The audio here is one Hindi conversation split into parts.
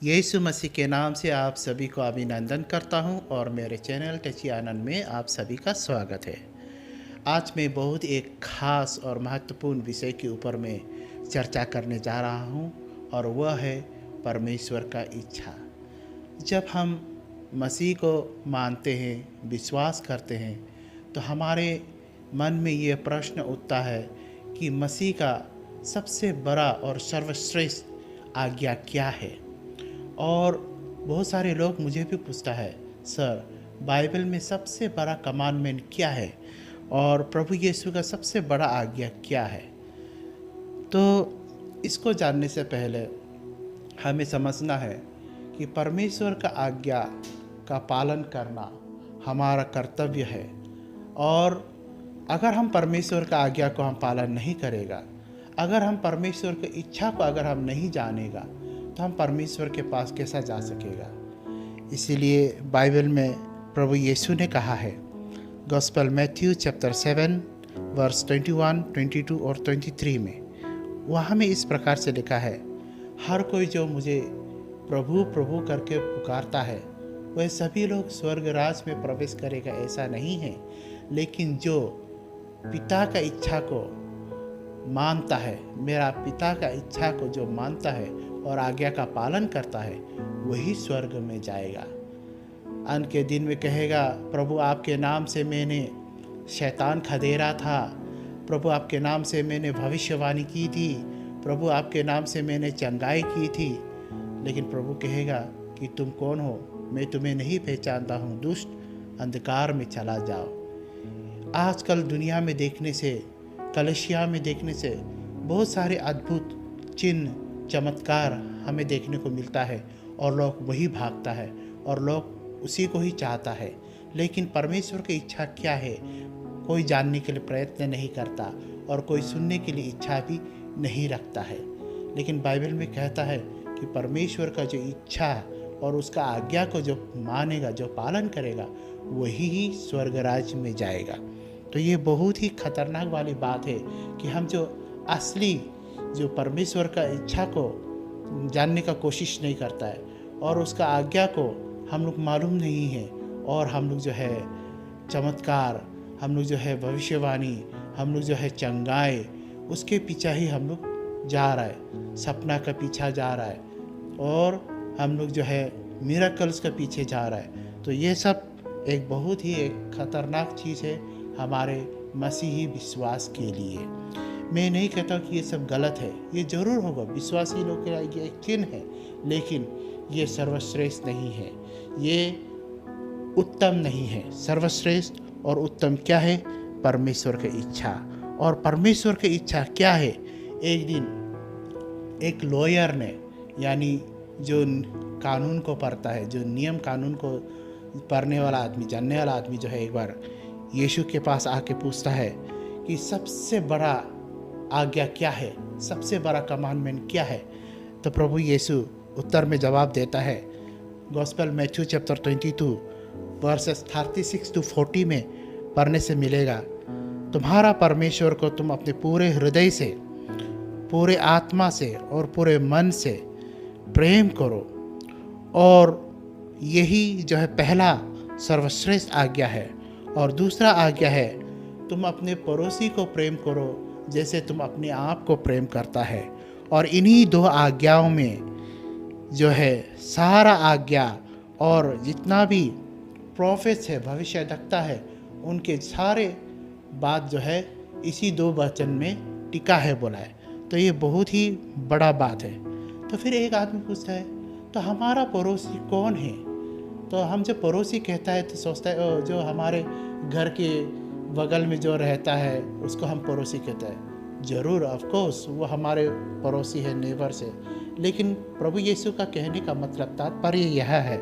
यीशु मसीह के नाम से आप सभी को अभिनंदन करता हूं और मेरे चैनल टची आनंद में आप सभी का स्वागत है। आज मैं बहुत एक खास और महत्वपूर्ण विषय के ऊपर में चर्चा करने जा रहा हूं और वह है परमेश्वर का इच्छा। जब हम मसीह को मानते हैं, विश्वास करते हैं, तो हमारे मन में ये प्रश्न उठता है कि मसीह का सबसे बड़ा और सर्वश्रेष्ठ आज्ञा क्या है। और बहुत सारे लोग मुझे भी पूछता है, सर बाइबल में सबसे बड़ा कमांडमेंट क्या है और प्रभु यीशु का सबसे बड़ा आज्ञा क्या है। तो इसको जानने से पहले हमें समझना है कि परमेश्वर का आज्ञा का पालन करना हमारा कर्तव्य है। और अगर हम परमेश्वर का आज्ञा को हम पालन नहीं करेगा, अगर हम परमेश्वर की इच्छा को अगर हम नहीं जानेगा, तो हम परमेश्वर के पास कैसा जा सकेगा। इसीलिए बाइबल में प्रभु यीशु ने कहा है, गॉस्पेल मैथ्यू चैप्टर 7 वर्स 21, 22 और 23 में, वहाँ में इस प्रकार से लिखा है, हर कोई जो मुझे प्रभु प्रभु करके पुकारता है वह सभी लोग स्वर्ग राज में प्रवेश करेगा, ऐसा नहीं है। लेकिन जो पिता का इच्छा को मानता है, मेरा पिता का इच्छा को जो मानता है और आज्ञा का पालन करता है, वही स्वर्ग में जाएगा। अंत के दिन में कहेगा, प्रभु आपके नाम से मैंने शैतान खदेड़ा था, प्रभु आपके नाम से मैंने भविष्यवाणी की थी, प्रभु आपके नाम से मैंने चंगाई की थी। लेकिन प्रभु कहेगा कि तुम कौन हो, मैं तुम्हें नहीं पहचानता हूँ, दुष्ट, अंधकार में चला जाओ। आजकल दुनिया में देखने से, कलीसिया में देखने से बहुत सारे अद्भुत चिन्ह चमत्कार हमें देखने को मिलता है और लोग वही भागता है और लोग उसी को ही चाहता है। लेकिन परमेश्वर की इच्छा क्या है कोई जानने के लिए प्रयत्न नहीं करता और कोई सुनने के लिए इच्छा भी नहीं रखता है। लेकिन बाइबल में कहता है कि परमेश्वर का जो इच्छा और उसका आज्ञा को जो मानेगा, जो पालन करेगा, वही ही स्वर्ग राज्य में जाएगा। तो ये बहुत ही खतरनाक वाली बात है कि हम जो असली जो परमेश्वर का इच्छा को जानने का कोशिश नहीं करता है और उसका आज्ञा को हम लोग मालूम नहीं है, और हम लोग जो है चमत्कार, हम लोग जो है भविष्यवाणी, हम लोग जो है चंगाई, उसके पीछे ही हम लोग जा रहा है, सपना का पीछा जा रहा है और हम लोग जो है मिरेकल्स के पीछे जा रहा है। तो ये सब एक बहुत ही एक खतरनाक चीज़ है हमारे मसीही विश्वास के लिए। मैं नहीं कहता कि ये सब गलत है, ये ज़रूर होगा, विश्वासी लोग के लिए एक चिन्ह है, लेकिन ये सर्वश्रेष्ठ नहीं है, ये उत्तम नहीं है। सर्वश्रेष्ठ और उत्तम क्या है? परमेश्वर की इच्छा। और परमेश्वर की इच्छा क्या है? एक दिन एक लॉयर ने, यानी जो कानून को पढ़ता है, जो नियम कानून को पढ़ने वाला आदमी, जानने वाला आदमी जो है, एक बार यीशु के पास आके पूछता है कि सबसे बड़ा आज्ञा क्या है, सबसे बड़ा कमांडमेंट क्या है। तो प्रभु यीशु उत्तर में जवाब देता है, gospel Matthew chapter 22 versus 36 to 40 में पढ़ने से मिलेगा, तुम्हारा परमेश्वर को तुम अपने पूरे हृदय से, पूरे आत्मा से और पूरे मन से प्रेम करो, और यही जो है पहला सर्वश्रेष्ठ आज्ञा है। और दूसरा आज्ञा है, तुम अपने पड़ोसी को प्रेम करो जैसे तुम अपने आप को प्रेम करता है। और इन्हीं दो आज्ञाओं में जो है सारा आज्ञा और जितना भी प्रोफेट्स है, भविष्यवक्ता है, उनके सारे बात जो है इसी दो वचन में टिका है, बोला है। तो ये बहुत ही बड़ा बात है। तो फिर एक आदमी पूछता है, तो हमारा पड़ोसी कौन है? तो हम जब पड़ोसी कहता है तो सोचता है जो हमारे घर के बगल में जो रहता है उसको हम पड़ोसी कहते हैं। ज़रूर, ऑफ कोर्स, वो हमारे पड़ोसी है, नेबर्स है। लेकिन प्रभु यीशु का कहने का मतलब तात्पर्य यह है,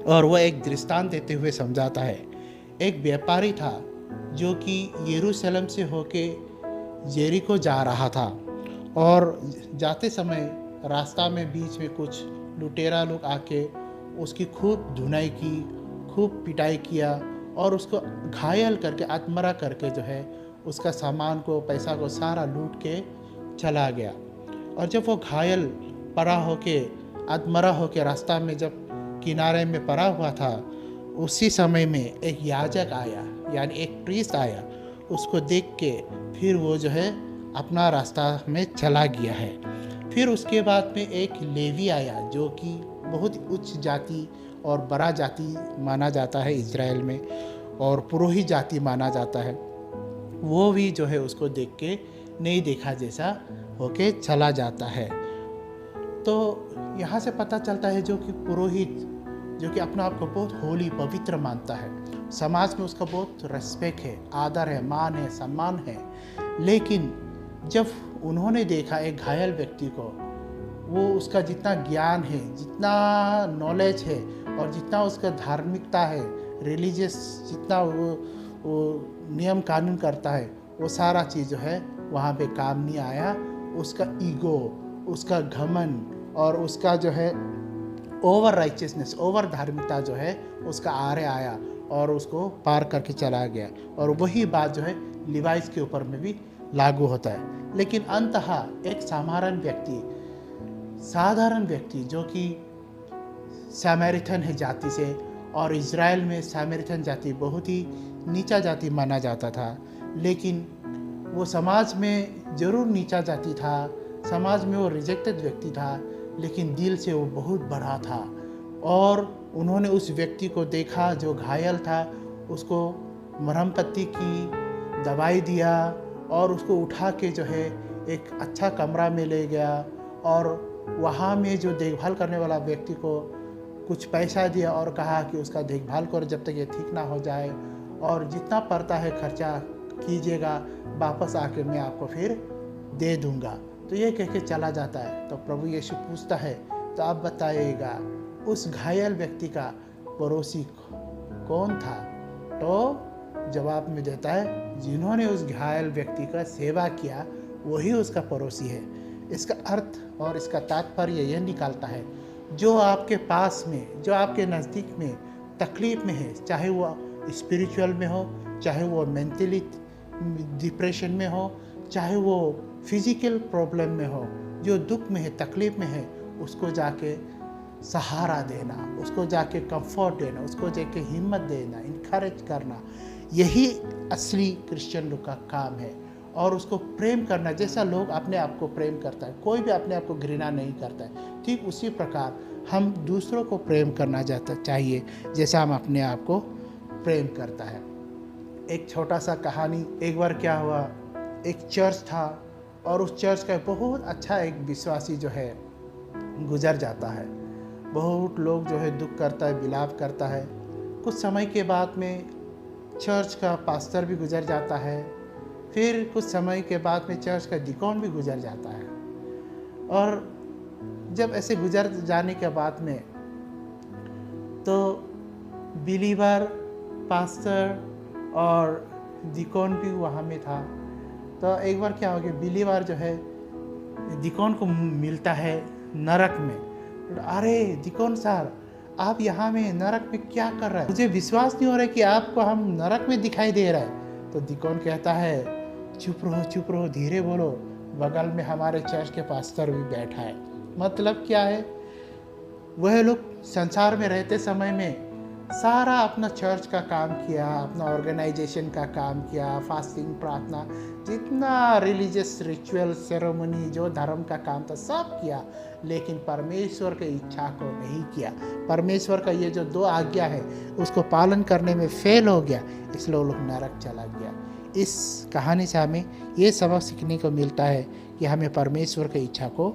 और वह एक दृष्टांत देते हुए समझाता है। एक व्यापारी था जो कि यरूशलेम से होके जेरिको जा रहा था, और जाते समय रास्ता में बीच में कुछ लुटेरा लोग आके उसकी खूब धुनाई की, खूब पिटाई किया और उसको घायल करके, आत्मरा करके जो है उसका सामान को, पैसा को सारा लूट के चला गया। और जब वो घायल पड़ा होके अधमरा होकर रास्ता में जब किनारे में पड़ा हुआ था, उसी समय में एक याजक आया, यानी एक प्रीस्ट आया। उसको देख के फिर वो जो है अपना रास्ता में चला गया है। फिर उसके बाद में एक लेवी आया, जो कि बहुत उच्च जाति और बड़ा जाति माना जाता है इज़राइल में, और पुरोहित जाति माना जाता है। वो भी जो है उसको देख के नहीं देखा जैसा होके चला जाता है। तो यहाँ से पता चलता है जो कि पुरोहित, जो कि अपने आप को बहुत होली पवित्र मानता है, समाज में उसका बहुत रिस्पेक्ट है, आदर है, मान है, सम्मान है। लेकिन जब उन्होंने देखा एक घायल व्यक्ति को, वो उसका जितना ज्ञान है, जितना नॉलेज है और जितना उसका धार्मिकता है, रिलीजियस जितना वो नियम कानून करता है, वो सारा चीज़ जो है वहाँ पे काम नहीं आया। उसका ईगो, उसका घमंड और उसका जो है ओवर राइचियसनेस, ओवर धार्मिकता जो है उसका आरे आया और उसको पार करके चला गया। और वही बात जो है लिवाइस के ऊपर में भी लागू होता है। लेकिन अंततः एक साधारण व्यक्ति जो कि सामरिथन है जाति से, और इज़राइल में सामरिथन जाति बहुत ही नीचा जाति माना जाता था, लेकिन वो समाज में ज़रूर नीचा जाति था, समाज में वो रिजेक्टेड व्यक्ति था, लेकिन दिल से वो बहुत बड़ा था। और उन्होंने उस व्यक्ति को देखा जो घायल था, उसको मरहम पट्टी की दवाई दिया और उसको उठा के जो है एक अच्छा कमरा में ले गया, और वहाँ में जो देखभाल करने वाला व्यक्ति को कुछ पैसा दिया और कहा कि उसका देखभाल करो जब तक ये ठीक ना हो जाए, और जितना पड़ता है खर्चा कीजिएगा, वापस आके मैं आपको फिर दे दूंगा। तो ये कह के चला जाता है। तो प्रभु यीशु पूछता है, तो आप बताइएगा उस घायल व्यक्ति का पड़ोसी कौन था? तो जवाब में देता है, जिन्होंने उस घायल व्यक्ति का सेवा किया वही उसका पड़ोसी है। इसका अर्थ और इसका तात्पर्य यह निकालता है, जो आपके पास में, जो आपके नज़दीक में तकलीफ़ में है, चाहे वो स्पिरिचुअल में हो, चाहे वो मेंटली डिप्रेशन में हो, चाहे वो फिजिकल प्रॉब्लम में हो, जो दुख में है, तकलीफ़ में है, उसको जाके सहारा देना, उसको जाके कंफर्ट देना, उसको जाके हिम्मत देना, इनकरेज करना, यही असली क्रिश्चियन लोग का काम है। और उसको प्रेम करना, जैसा लोग अपने आप को प्रेम करता है, कोई भी अपने आप को घृणा नहीं करता है, ठीक उसी प्रकार हम दूसरों को प्रेम करना चाहिए जैसा हम अपने आप को प्रेम करता है। एक छोटा सा कहानी, एक बार क्या हुआ, एक चर्च था और उस चर्च का बहुत अच्छा एक विश्वासी जो है गुजर जाता है। बहुत लोग जो है दुख करता है, विलाप करता है। कुछ समय के बाद में चर्च का पास्टर भी गुजर जाता है, फिर कुछ समय के बाद में चर्च का डिकॉन भी गुजर जाता है। और जब ऐसे गुजर जाने के बाद में तो बिलीवर, पास्टर और डिकॉन भी वहाँ में था। तो एक बार क्या हो गया, बिलीवर जो है डिकॉन को मिलता है नरक में। अरे डिकॉन सर, आप यहाँ में नरक में क्या कर रहे हैं? मुझे विश्वास नहीं हो रहा है कि आपको हम नरक में दिखाई दे रहा है। तो डिकॉन कहता है, चुप रहो, धीरे बोलो, बगल में हमारे चर्च के पास्टर भी बैठा है। मतलब क्या है, वह लोग संसार में रहते समय में सारा अपना चर्च का काम किया, अपना ऑर्गेनाइजेशन का काम किया, फास्टिंग, प्रार्थना, जितना रिलीजियस रिचुअल सेरेमनी जो धर्म का काम था सब किया, लेकिन परमेश्वर की इच्छा को नहीं किया। परमेश्वर का ये जो 2 आज्ञा है उसको पालन करने में फेल हो गया, इसलिए वो लोग नरक चला गया। इस कहानी से हमें ये सबक सीखने को मिलता है कि हमें परमेश्वर की इच्छा को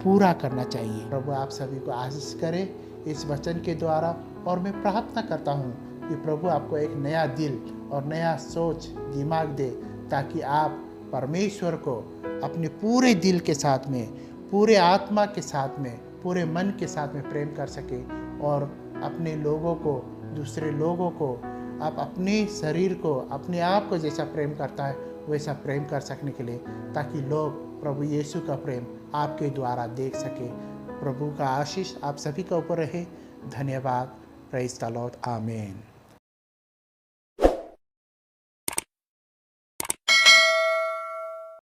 पूरा करना चाहिए। प्रभु आप सभी को आशीष करे इस वचन के द्वारा, और मैं प्रार्थना करता हूँ कि प्रभु आपको एक नया दिल और नया सोच दिमाग दे, ताकि आप परमेश्वर को अपने पूरे दिल के साथ में, पूरे आत्मा के साथ में, पूरे मन के साथ में प्रेम कर सके, और अपने लोगों को, दूसरे लोगों को, आप अपने शरीर को, अपने आप को जैसा प्रेम करता है वैसा प्रेम कर सकने के लिए, ताकि लोग प्रभु यीशु का प्रेम आपके द्वारा देख सके। प्रभु का आशीष आप सभी के ऊपर रहे। धन्यवाद। Praise the Lord. आमीन।